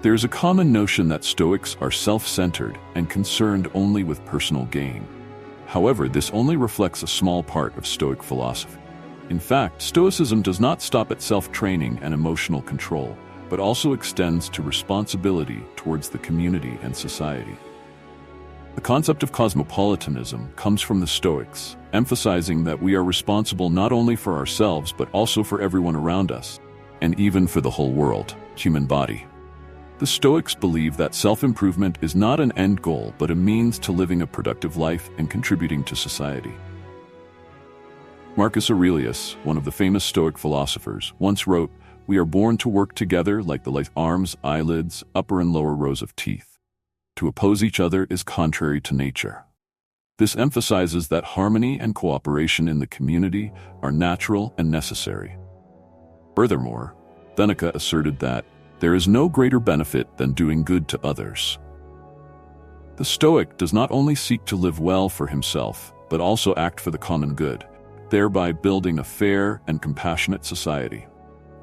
There is a common notion that Stoics are self-centered and concerned only with personal gain. However, this only reflects a small part of Stoic philosophy. In fact, Stoicism does not stop at self-training and emotional control, but also extends to responsibility towards the community and society. The concept of cosmopolitanism comes from the Stoics, emphasizing that we are responsible not only for ourselves but also for everyone around us, and even for the whole world, human body. The Stoics believe that self-improvement is not an end goal but a means to living a productive life and contributing to society. Marcus Aurelius, one of the famous Stoic philosophers, once wrote, "We are born to work together like the arms, eyelids, upper and lower rows of teeth. To oppose each other is contrary to nature." This emphasizes that harmony and cooperation in the community are natural and necessary. Furthermore, Seneca asserted that there is no greater benefit than doing good to others. The Stoic does not only seek to live well for himself, but also act for the common good, thereby building a fair and compassionate society.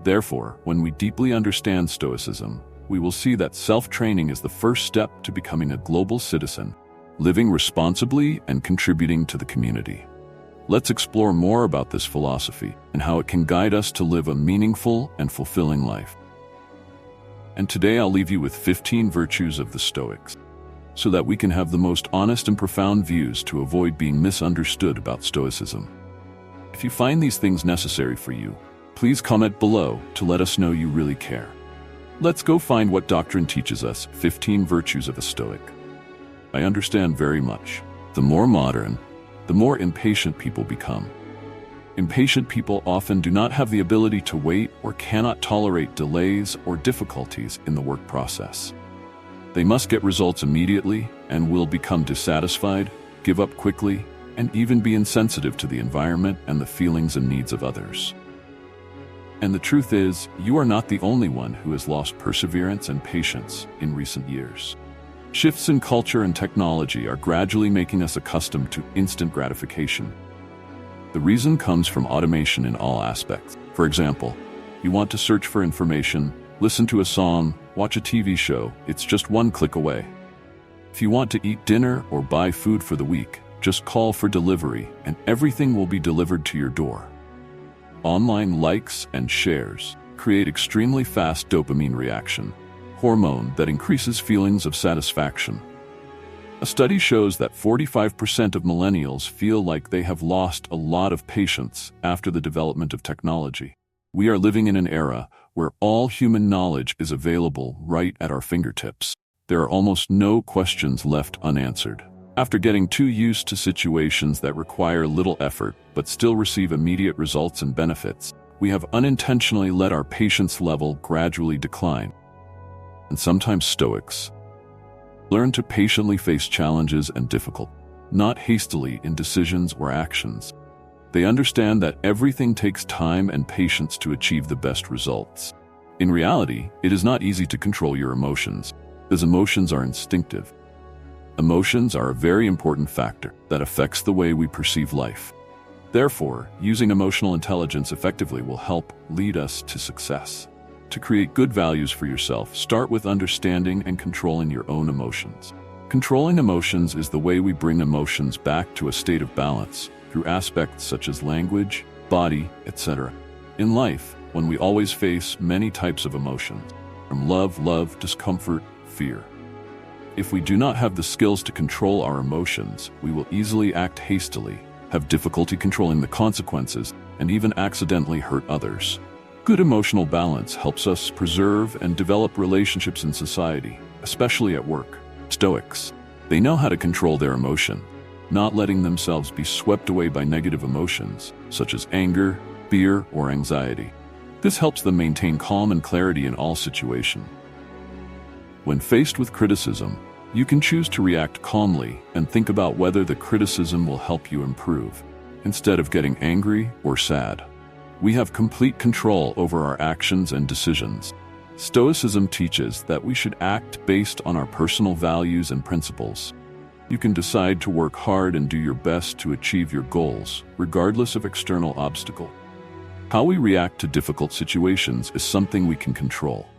Therefore, when we deeply understand Stoicism, we will see that self-training is the first step to becoming a global citizen, living responsibly and contributing to the community. Let's explore more about this philosophy and how it can guide us to live a meaningful and fulfilling life. And today I'll leave you with 15 virtues of the Stoics, so that we can have the most honest and profound views to avoid being misunderstood about Stoicism. If you find these things necessary for you, please comment below to let us know you really care. Let's go find what doctrine teaches us 15 virtues of a Stoic. I understand very much. The more modern, the more impatient people become. Impatient people often do not have the ability to wait or cannot tolerate delays or difficulties in the work process. They must get results immediately and will become dissatisfied, give up quickly, and even be insensitive to the environment and the feelings and needs of others. And the truth is, you are not the only one who has lost perseverance and patience in recent years. Shifts in culture and technology are gradually making us accustomed to instant gratification. The reason comes from automation in all aspects. For example, you want to search for information, listen to a song, watch a TV show, it's just one click away. If you want to eat dinner or buy food for the week, just call for delivery and everything will be delivered to your door. Online likes and shares create extremely fast dopamine reaction, hormone that increases feelings of satisfaction. A study shows that 45% of millennials feel like they have lost a lot of patience after the development of technology. We are living in an era where all human knowledge is available right at our fingertips. There are almost no questions left unanswered. After getting too used to situations that require little effort but still receive immediate results and benefits, we have unintentionally let our patience level gradually decline. And sometimes Stoics learn to patiently face challenges and difficulties, not hastily in decisions or actions. They understand that everything takes time and patience to achieve the best results. In reality, it is not easy to control your emotions, as emotions are instinctive. Emotions are a very important factor that affects the way we perceive life. Therefore, using emotional intelligence effectively will help lead us to success. To create good values for yourself, start with understanding and controlling your own emotions. Controlling emotions is the way we bring emotions back to a state of balance through aspects such as language, body, etc. In life, when we always face many types of emotions, from love, discomfort, fear. If we do not have the skills to control our emotions, we will easily act hastily, have difficulty controlling the consequences, and even accidentally hurt others. Good emotional balance helps us preserve and develop relationships in society, especially at work. Stoics, they know how to control their emotion, not letting themselves be swept away by negative emotions, such as anger, fear, or anxiety. This helps them maintain calm and clarity in all situations. When faced with criticism, you can choose to react calmly and think about whether the criticism will help you improve, instead of getting angry or sad. We have complete control over our actions and decisions. Stoicism teaches that we should act based on our personal values and principles. You can decide to work hard and do your best to achieve your goals, regardless of external obstacles. How we react to difficult situations is something we can control.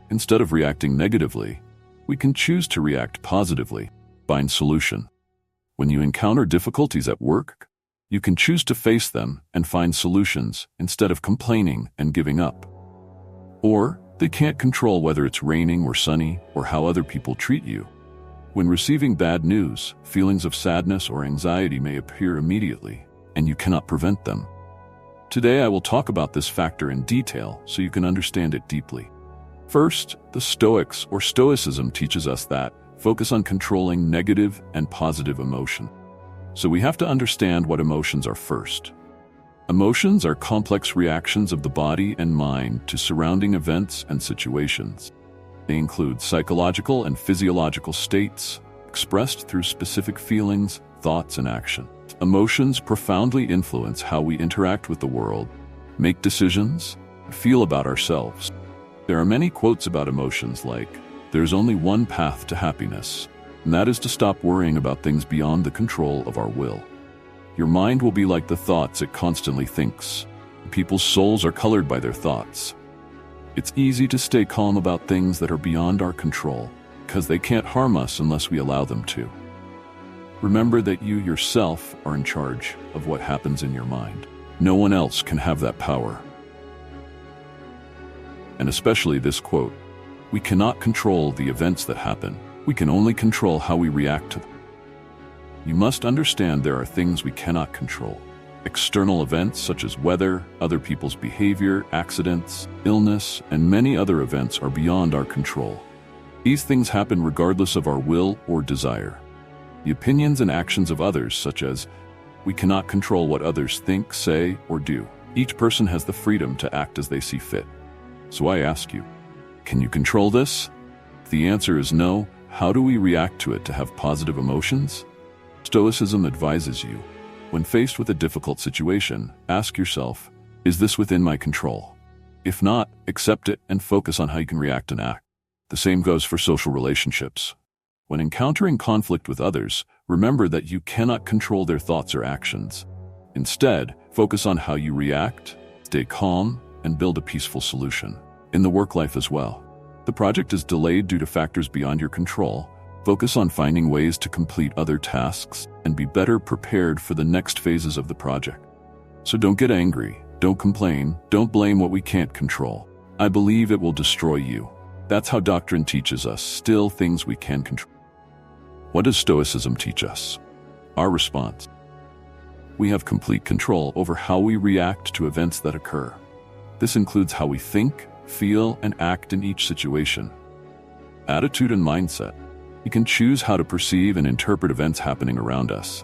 Instead of reacting negatively, we can choose to react positively. Find solution. When you encounter difficulties at work, you can choose to face them and find solutions instead of complaining and giving up. Or they can't control whether it's raining or sunny or how other people treat you. When receiving bad news, feelings of sadness or anxiety may appear immediately, and you cannot prevent them. Today I will talk about this factor in detail so you can understand it deeply. First, the Stoics or Stoicism teaches us that focus on controlling negative and positive emotion. So we have to understand what emotions are first. Emotions are complex reactions of the body and mind to surrounding events and situations. They include psychological and physiological states, expressed through specific feelings, thoughts, and action. Emotions profoundly influence how we interact with the world, make decisions, and feel about ourselves. There are many quotes about emotions like, "There's only one path to happiness, and that is to stop worrying about things beyond the control of our will." Your mind will be like the thoughts it constantly thinks. People's souls are colored by their thoughts. It's easy to stay calm about things that are beyond our control, because they can't harm us unless we allow them to. Remember that you yourself are in charge of what happens in your mind. No one else can have that power. And especially this quote, "We cannot control the events that happen. We can only control how we react to them." You must understand there are things we cannot control. External events such as weather, other people's behavior, accidents, illness, and many other events are beyond our control. These things happen regardless of our will or desire. The opinions and actions of others, such as, we cannot control what others think, say, or do. Each person has the freedom to act as they see fit. So I ask you, can you control this? If the answer is no, how do we react to it to have positive emotions? Stoicism advises you, when faced with a difficult situation, ask yourself, is this within my control? If not, accept it and focus on how you can react and act. The same goes for social relationships. When encountering conflict with others, remember that you cannot control their thoughts or actions. Instead, focus on how you react, stay calm, and build a peaceful solution. In the work life as well. The project is delayed due to factors beyond your control. Focus on finding ways to complete other tasks and be better prepared for the next phases of the project. So don't get angry, don't complain, don't blame what we can't control. I believe it will destroy you. That's how doctrine teaches us, still things we can control. What does Stoicism teach us? Our response. We have complete control over how we react to events that occur. This includes how we think, feel, and act in each situation. Attitude and mindset. We can choose how to perceive and interpret events happening around us.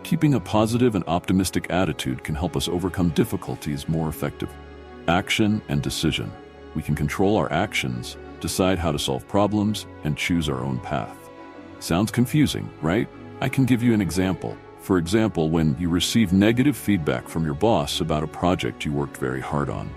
Keeping a positive and optimistic attitude can help us overcome difficulties more effectively. Action and decision. We can control our actions, decide how to solve problems, and choose our own path. Sounds confusing, right? I can give you an example. For example, when you receive negative feedback from your boss about a project you worked very hard on.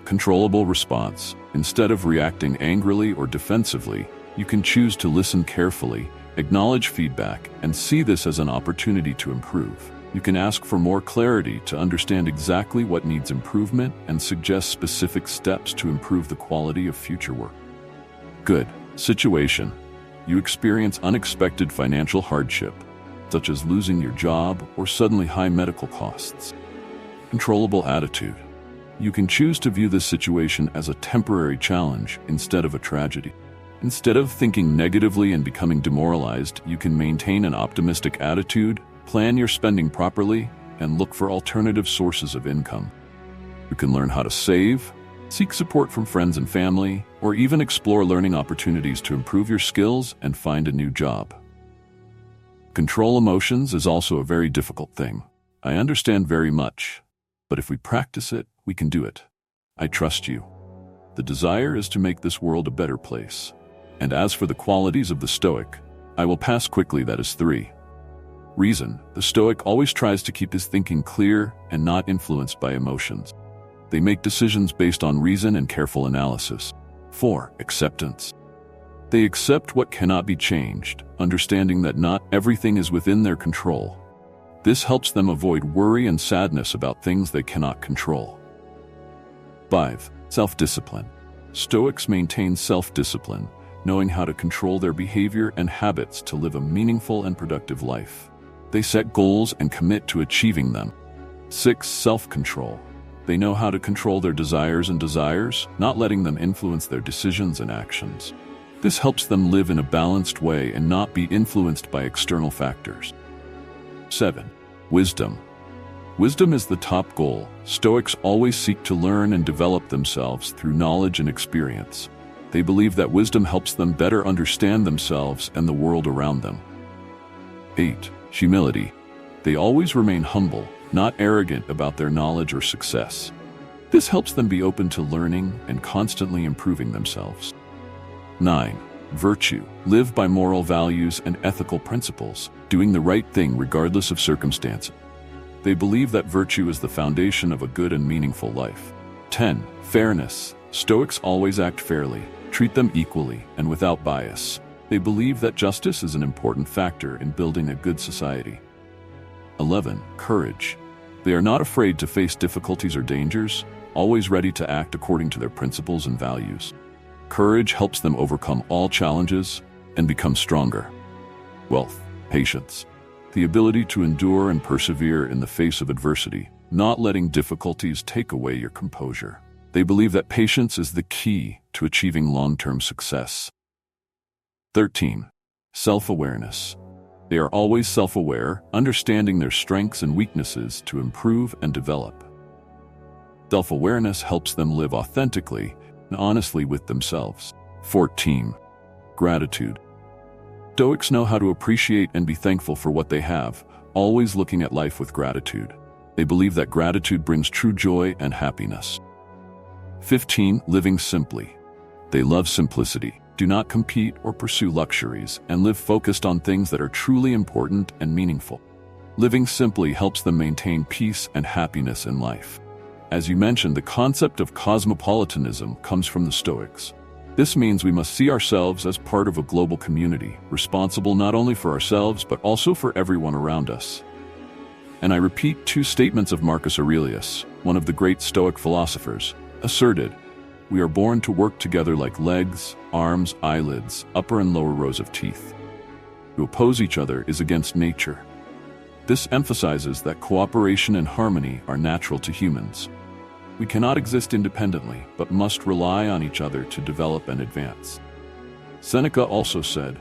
Controllable response. Instead of reacting angrily or defensively, you can choose to listen carefully, acknowledge feedback, and see this as an opportunity to improve. You can ask for more clarity to understand exactly what needs improvement and suggest specific steps to improve the quality of future work. Good. Situation. You experience unexpected financial hardship, such as losing your job or suddenly high medical costs. Controllable attitude. You can choose to view this situation as a temporary challenge instead of a tragedy. Instead of thinking negatively and becoming demoralized, you can maintain an optimistic attitude, plan your spending properly, and look for alternative sources of income. You can learn how to save, seek support from friends and family, or even explore learning opportunities to improve your skills and find a new job. Control emotions is also a very difficult thing. I understand very much, but if we practice it, we can do it. I trust you. The desire is to make this world a better place. And as for the qualities of the Stoic, I will pass quickly. That is 3. Reason. The Stoic always tries to keep his thinking clear and not influenced by emotions. They make decisions based on reason and careful analysis. 4. Acceptance. They accept what cannot be changed, understanding that not everything is within their control. This helps them avoid worry and sadness about things they cannot control. 5. Self-discipline. Stoics maintain self-discipline, knowing how to control their behavior and habits to live a meaningful and productive life. They set goals and commit to achieving them. 6. Self-control. They know how to control their desires, not letting them influence their decisions and actions. This helps them live in a balanced way and not be influenced by external factors. 7. Wisdom. Wisdom is the top goal. Stoics always seek to learn and develop themselves through knowledge and experience. They believe that wisdom helps them better understand themselves and the world around them. 8. Humility. They always remain humble, not arrogant about their knowledge or success. This helps them be open to learning and constantly improving themselves. 9. Virtue. Live by moral values and ethical principles, doing the right thing regardless of circumstances. They believe that virtue is the foundation of a good and meaningful life. 10. Fairness. Stoics always act fairly, treat them equally, and without bias. They believe that justice is an important factor in building a good society. 11. Courage. They are not afraid to face difficulties or dangers, always ready to act according to their principles and values. Courage helps them overcome all challenges and become stronger. Wealth. Patience. The ability to endure and persevere in the face of adversity, not letting difficulties take away your composure. They believe that patience is the key to achieving long-term success. 13. Self-awareness. They are always self-aware, understanding their strengths and weaknesses to improve and develop. Self-awareness helps them live authentically and honestly with themselves. 14. Gratitude. Stoics know how to appreciate and be thankful for what they have, always looking at life with gratitude. They believe that gratitude brings true joy and happiness. 15. Living simply. They love simplicity, do not compete or pursue luxuries, and live focused on things that are truly important and meaningful. Living simply helps them maintain peace and happiness in life. As you mentioned, the concept of cosmopolitanism comes from the Stoics. This means we must see ourselves as part of a global community, responsible not only for ourselves but also for everyone around us. And I repeat two statements of Marcus Aurelius, one of the great Stoic philosophers, asserted, "We are born to work together like legs, arms, eyelids, upper and lower rows of teeth. To oppose each other is against nature." This emphasizes that cooperation and harmony are natural to humans. We cannot exist independently, but must rely on each other to develop and advance. Seneca also said,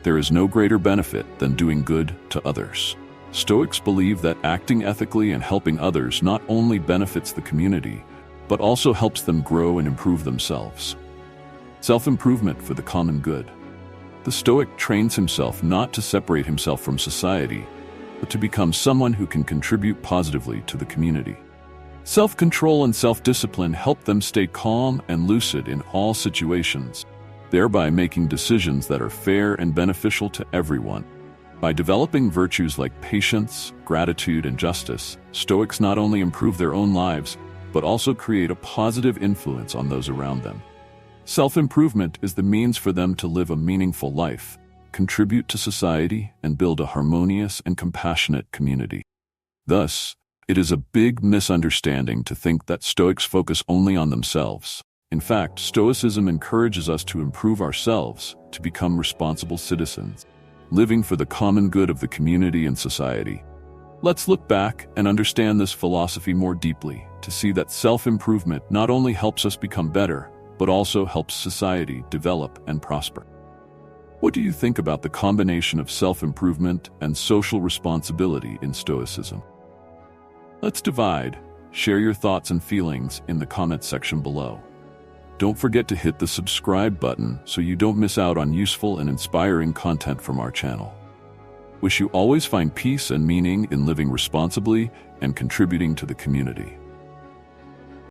"There is no greater benefit than doing good to others." Stoics believe that acting ethically and helping others not only benefits the community, but also helps them grow and improve themselves. Self-improvement for the common good. The Stoic trains himself not to separate himself from society, but to become someone who can contribute positively to the community. Self-control and self-discipline help them stay calm and lucid in all situations, thereby making decisions that are fair and beneficial to everyone. By developing virtues like patience, gratitude, and justice, Stoics not only improve their own lives, but also create a positive influence on those around them. Self-improvement is the means for them to live a meaningful life, contribute to society, and build a harmonious and compassionate community. Thus, it is a big misunderstanding to think that Stoics focus only on themselves. In fact, Stoicism encourages us to improve ourselves, to become responsible citizens, living for the common good of the community and society. Let's look back and understand this philosophy more deeply, to see that self-improvement not only helps us become better, but also helps society develop and prosper. What do you think about the combination of self-improvement and social responsibility in Stoicism? Let's divide. Share your thoughts and feelings in the comments section below. Don't forget to hit the subscribe button so you don't miss out on useful and inspiring content from our channel. Wish you always find peace and meaning in living responsibly and contributing to the community.